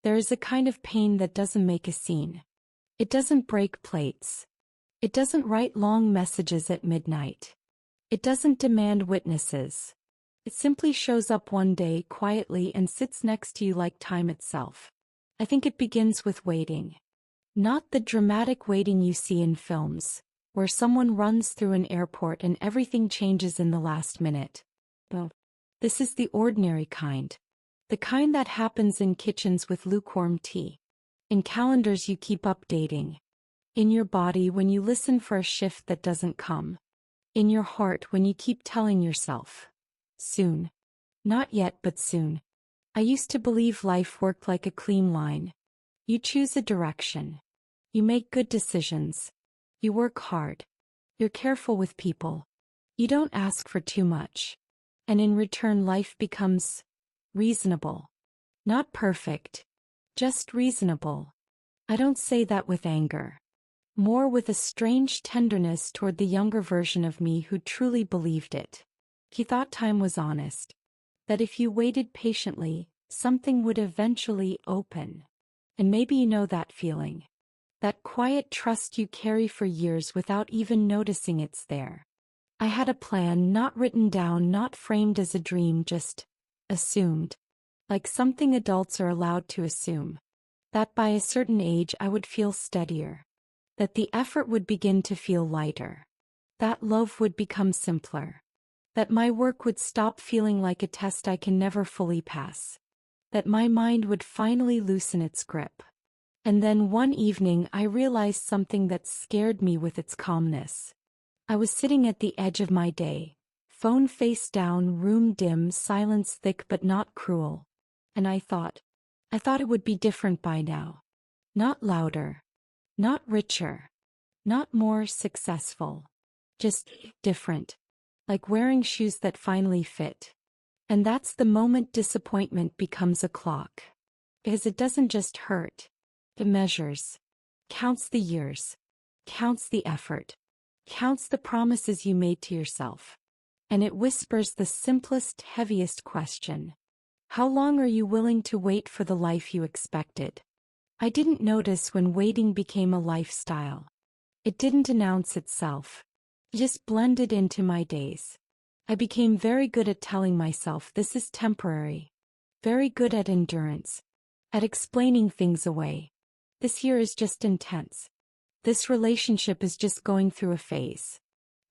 There is a kind of pain that doesn't make a scene. It doesn't break plates. It doesn't write long messages at midnight. It doesn't demand witnesses. It simply shows up one day quietly and sits next to you like time itself. I think it begins with waiting. Not the dramatic waiting you see in films, where someone runs through an airport and everything changes in the last minute. No. This is the ordinary kind. The kind that happens in kitchens with lukewarm tea. In calendars you keep updating. In your body when you listen for a shift that doesn't come. In your heart when you keep telling yourself, soon. Not yet but soon. I used to believe life worked like a clean line. You choose a direction. You make good decisions. You work hard. You're careful with people. You don't ask for too much. And in return life becomes reasonable. Not perfect. Just reasonable. I don't say that with anger. More with a strange tenderness toward the younger version of me who truly believed it. He thought time was honest. That if you waited patiently, something would eventually open. And maybe you know that feeling. That quiet trust you carry for years without even noticing it's there. I had a plan, not written down, not framed as a dream, just assumed. Like something adults are allowed to assume. That by a certain age I would feel steadier. That the effort would begin to feel lighter. That love would become simpler. That my work would stop feeling like a test I can never fully pass. That my mind would finally loosen its grip. And then one evening I realized something that scared me with its calmness. I was sitting at the edge of my day, phone face down, room dim, silence thick but not cruel. And I thought it would be different by now. Not louder. Not richer. Not more successful. Just different. Like wearing shoes that finally fit. And that's the moment disappointment becomes a clock. Because it doesn't just hurt. It measures. Counts the years. Counts the effort. Counts the promises you made to yourself. And it whispers the simplest, heaviest question. How long are you willing to wait for the life you expected? I didn't notice when waiting became a lifestyle. It didn't announce itself. It just blended into my days. I became very good at telling myself this is temporary. Very good at endurance. At explaining things away. This year is just intense. This relationship is just going through a phase.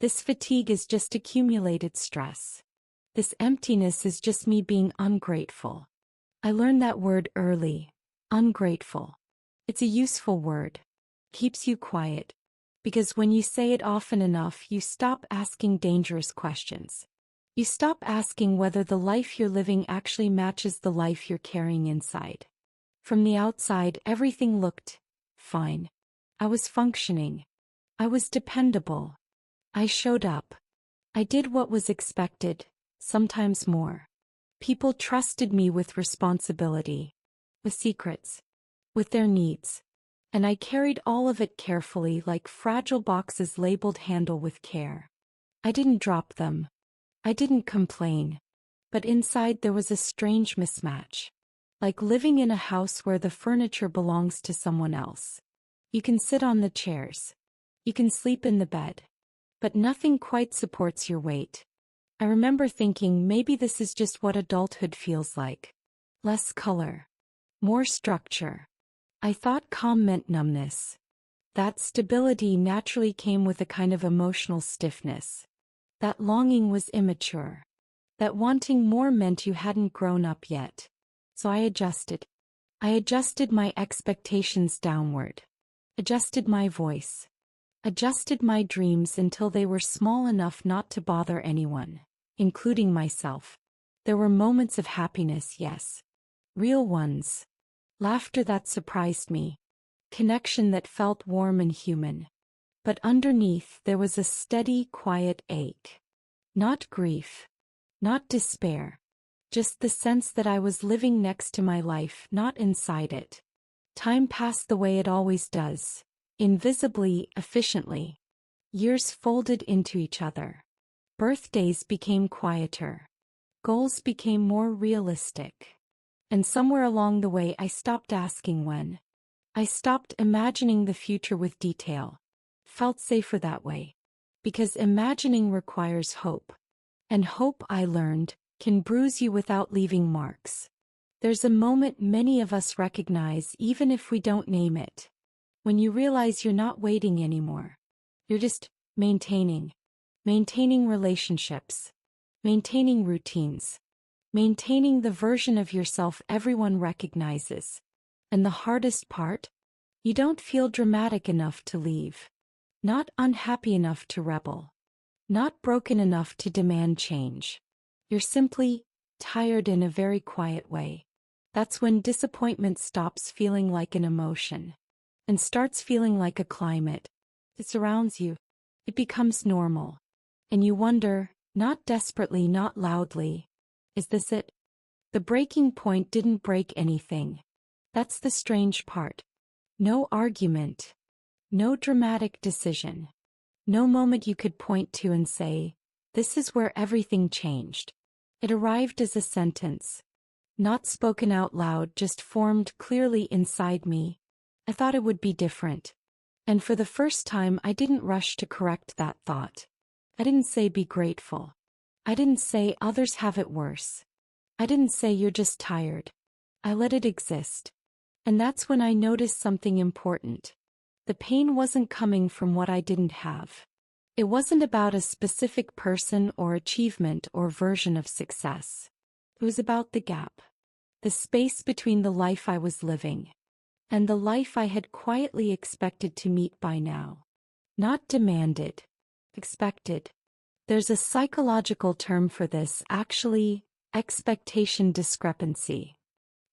This fatigue is just accumulated stress. This emptiness is just me being ungrateful. I learned that word early. Ungrateful. It's a useful word. Keeps you quiet. Because when you say it often enough, you stop asking dangerous questions. You stop asking whether the life you're living actually matches the life you're carrying inside. From the outside, everything looked fine. I was functioning. I was dependable. I showed up. I did what was expected, sometimes more. People trusted me with responsibility, with secrets, with their needs. And I carried all of it carefully like fragile boxes labeled handle with care. I didn't drop them. I didn't complain. But inside there was a strange mismatch. Like living in a house where the furniture belongs to someone else. You can sit on the chairs. You can sleep in the bed. But nothing quite supports your weight. I remember thinking maybe this is just what adulthood feels like. Less color. More structure. I thought calm meant numbness. That stability naturally came with a kind of emotional stiffness. That longing was immature. That wanting more meant you hadn't grown up yet. So I adjusted. I adjusted my expectations downward. Adjusted my voice. Adjusted my dreams until they were small enough not to bother anyone, including myself. There were moments of happiness, yes. Real ones. Laughter that surprised me. Connection that felt warm and human. But underneath there was a steady, quiet ache. Not grief. Not despair. Just the sense that I was living next to my life, not inside it. Time passed the way it always does. Invisibly, efficiently. Years folded into each other. Birthdays became quieter. Goals became more realistic. And somewhere along the way I stopped asking when. I stopped imagining the future with detail. Felt safer that way. Because imagining requires hope. And hope, I learned, can bruise you without leaving marks. There's a moment many of us recognize even if we don't name it. When you realize you're not waiting anymore. You're just maintaining. Maintaining relationships. Maintaining routines. Maintaining the version of yourself everyone recognizes. And the hardest part? You don't feel dramatic enough to leave. Not unhappy enough to rebel. Not broken enough to demand change. You're simply tired in a very quiet way. That's when disappointment stops feeling like an emotion and starts feeling like a climate. It surrounds you. It becomes normal. And you wonder, not desperately, not loudly, is this it? The breaking point didn't break anything. That's the strange part. No argument. No dramatic decision. No moment you could point to and say, this is where everything changed. It arrived as a sentence. Not spoken out loud, just formed clearly inside me. I thought it would be different. And for the first time I didn't rush to correct that thought. I didn't say be grateful. I didn't say others have it worse. I didn't say you're just tired. I let it exist. And that's when I noticed something important. The pain wasn't coming from what I didn't have. It wasn't about a specific person or achievement or version of success. It was about the gap. The space between the life I was living and the life I had quietly expected to meet by now. Not demanded. Expected. There's a psychological term for this, actually, expectation discrepancy.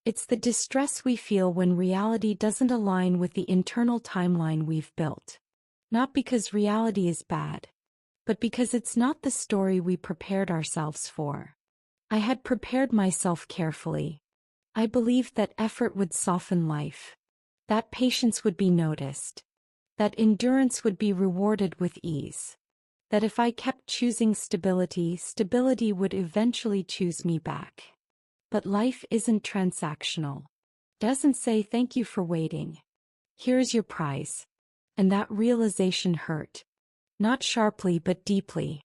It's the distress we feel when reality doesn't align with the internal timeline we've built. Not because reality is bad, but because it's not the story we prepared ourselves for. I had prepared myself carefully. I believed that effort would soften life, that patience would be noticed, that endurance would be rewarded with ease. That if I kept choosing stability, stability would eventually choose me back. But life isn't transactional. Doesn't say thank you for waiting. Here's your prize. And that realization hurt. Not sharply but deeply.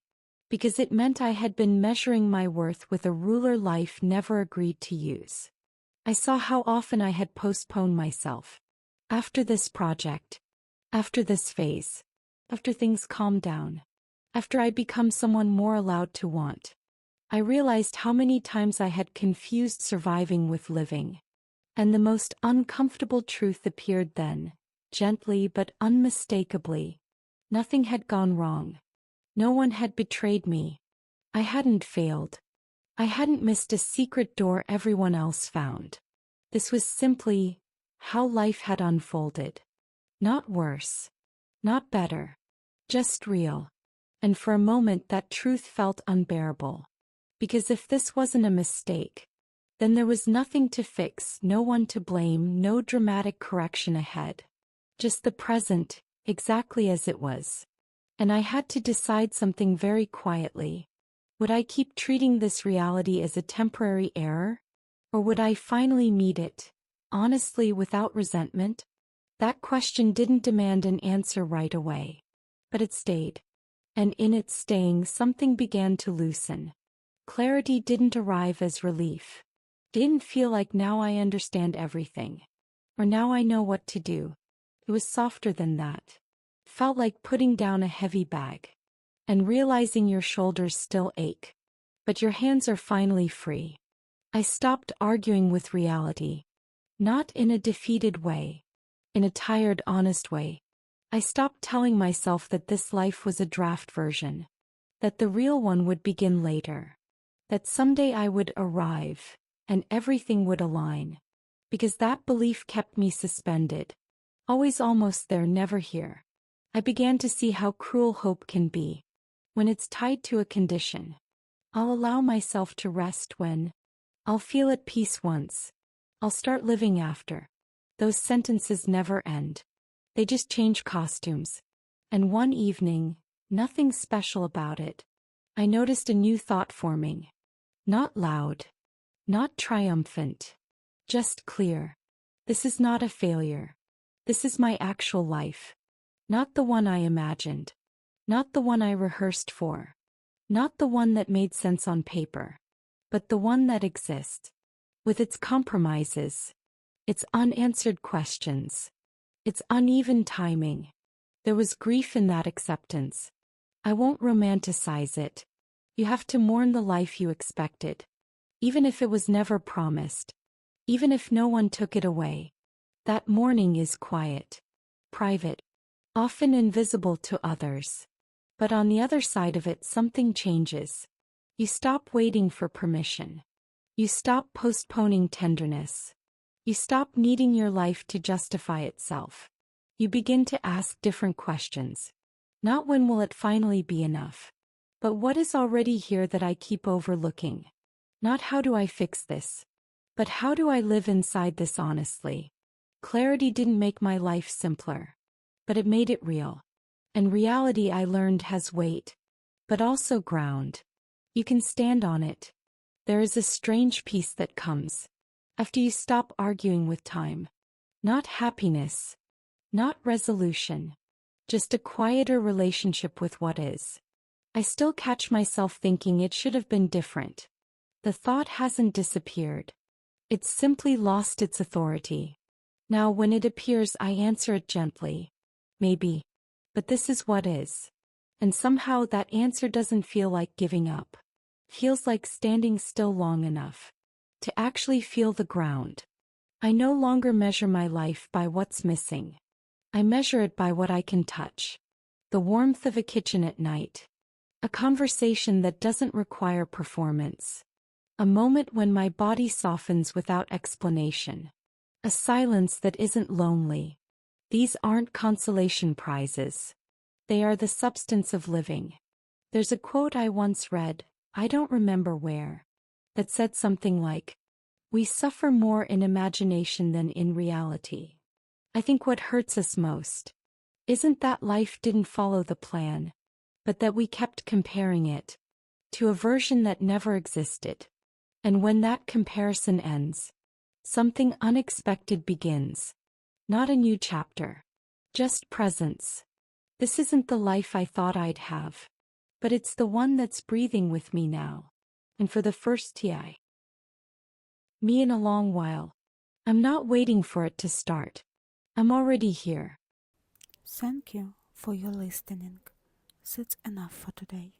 Because it meant I had been measuring my worth with a ruler life never agreed to use. I saw how often I had postponed myself. After this project. After this phase. After things calmed down. After I'd become someone more allowed to want. I realized how many times I had confused surviving with living. And the most uncomfortable truth appeared then, gently but unmistakably. Nothing had gone wrong. No one had betrayed me. I hadn't failed. I hadn't missed a secret door everyone else found. This was simply how life had unfolded. Not worse. Not better. Just real. And for a moment that truth felt unbearable. Because if this wasn't a mistake, then there was nothing to fix, no one to blame, no dramatic correction ahead. Just the present, exactly as it was. And I had to decide something very quietly. Would I keep treating this reality as a temporary error? Or would I finally meet it, honestly without resentment? That question didn't demand an answer right away. But it stayed. And in its staying something began to loosen. Clarity didn't arrive as relief. Didn't feel like now I understand everything. Or now I know what to do. It was softer than that. Felt like putting down a heavy bag. And realizing your shoulders still ache. But your hands are finally free. I stopped arguing with reality. Not in a defeated way. In a tired, honest way. I stopped telling myself that this life was a draft version. That the real one would begin later. That someday I would arrive, and everything would align. Because that belief kept me suspended. Always almost there, never here. I began to see how cruel hope can be. When it's tied to a condition. I'll allow myself to rest when. I'll feel at peace once. I'll start living after. Those sentences never end. They just change costumes. And one evening, nothing special about it, I noticed a new thought forming. Not loud. Not triumphant. Just clear. This is not a failure. This is my actual life. Not the one I imagined. Not the one I rehearsed for. Not the one that made sense on paper. But the one that exists. With its compromises. Its unanswered questions. Its uneven timing. There was grief in that acceptance. I won't romanticize it. You have to mourn the life you expected. Even if it was never promised. Even if no one took it away. That mourning is quiet. Private. Often invisible to others. But on the other side of it something changes. You stop waiting for permission. You stop postponing tenderness. You stop needing your life to justify itself. You begin to ask different questions. Not when will it finally be enough. But what is already here that I keep overlooking? Not how do I fix this? But how do I live inside this honestly? Clarity didn't make my life simpler. But it made it real. And reality I learned has weight. But also ground. You can stand on it. There is a strange peace that comes. After you stop arguing with time. Not happiness. Not resolution. Just a quieter relationship with what is. I still catch myself thinking it should have been different. The thought hasn't disappeared. It's simply lost its authority. Now when it appears I answer it gently. Maybe. But this is what is. And somehow that answer doesn't feel like giving up. Feels like standing still long enough. To actually feel the ground. I no longer measure my life by what's missing. I measure it by what I can touch. The warmth of a kitchen at night. A conversation that doesn't require performance. A moment when my body softens without explanation. A silence that isn't lonely. These aren't consolation prizes. They are the substance of living. There's a quote I once read, I don't remember where, that said something like, "We suffer more in imagination than in reality." I think what hurts us most isn't that life didn't follow the plan, but that we kept comparing it to a version that never existed. And when that comparison ends, something unexpected begins. Not a new chapter. Just presence. This isn't the life I thought I'd have. But it's the one that's breathing with me now. And for the first time, me in a long while. I'm not waiting for it to start. I'm already here. Thank you for your listening. That's enough for today.